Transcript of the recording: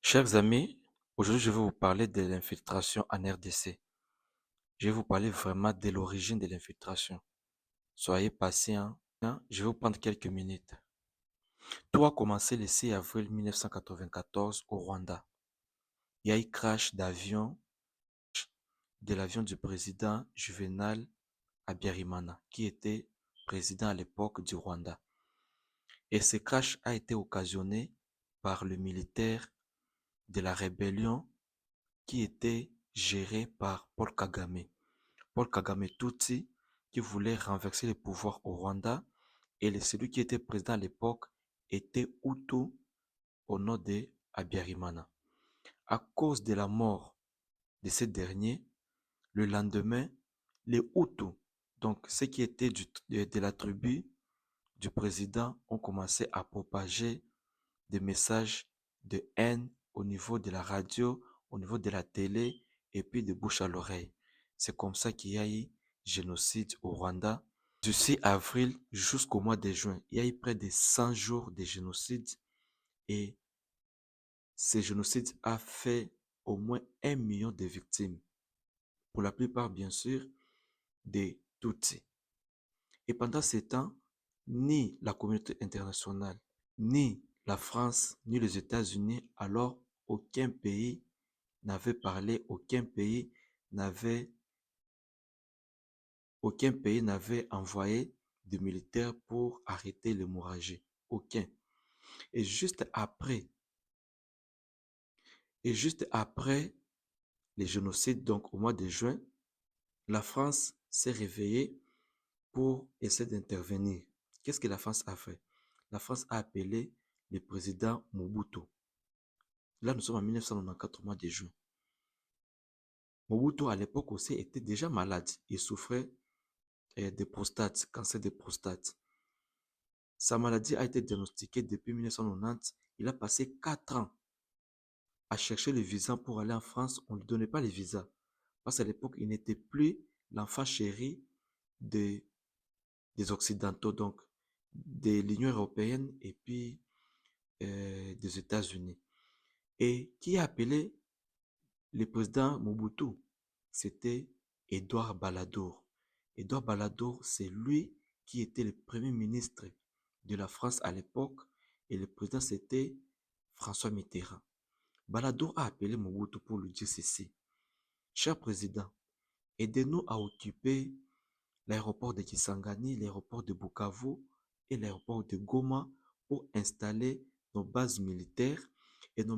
Chers amis, aujourd'hui je vais vous parler de l'infiltration en RDC. Je vais vous parler vraiment de l'origine de l'infiltration. Soyez patients, hein, je vais vous prendre quelques minutes. Tout a commencé le 6 avril 1994 au Rwanda. Il y a eu crash d'avion, de l'avion du président Juvenal Habyarimana, qui était président à l'époque du Rwanda. Et ce crash a été occasionné par le militaire de la rébellion qui était géré par Paul Kagame. Paul Kagame Tutsi, qui voulait renverser le pouvoir au Rwanda, et celui qui était président à l'époque était Hutu au nom de Habyarimana. À cause de la mort de ce dernier, le lendemain, les Hutus, donc ceux qui étaient de la tribu du président, ont commencé à propager des messages de haine au niveau de la radio, au niveau de la télé, et puis de bouche à l'oreille. C'est comme ça qu'il y a eu génocide au Rwanda. Du 6 avril jusqu'au mois de juin, il y a eu près de 100 jours de génocide et ce génocide a fait au moins 1 million de victimes. Pour la plupart, bien sûr, des Tutsis. Et pendant ce temps, ni la communauté internationale, ni la France, ni les États-Unis, alors aucun pays n'avait parlé, n'avait aucun pays n'avait envoyé de militaires pour arrêter l'hémorragie. Aucun. Et juste après, et juste après les génocides, donc au mois de juin, la France s'est réveillée pour essayer d'intervenir. Qu'est-ce que la France a fait? La France a appelé le président Mobutu. Là, nous sommes en 1994, au mois de juin. Mobutu, à l'époque aussi, était déjà malade. Il souffrait de prostate, cancer de prostate. Sa maladie a été diagnostiquée depuis 1990. Il a passé 4 ans à chercher le visa pour aller en France. On ne lui donnait pas le visa. Parce qu'à l'époque, il n'était plus l'enfant chéri des, des Occidentaux, donc de l'Union européenne et puis des États-Unis. Et qui a appelé le président Mobutu? C'était Édouard Balladur. Édouard Balladur, c'est lui qui était le premier ministre de la France à l'époque et le président c'était François Mitterrand. Balladur a appelé Mobutu pour lui dire ceci. Cher président, aidez-nous à occuper l'aéroport de Kisangani, l'aéroport de Bukavu et l'aéroport de Goma pour installer nos bases militaires et nos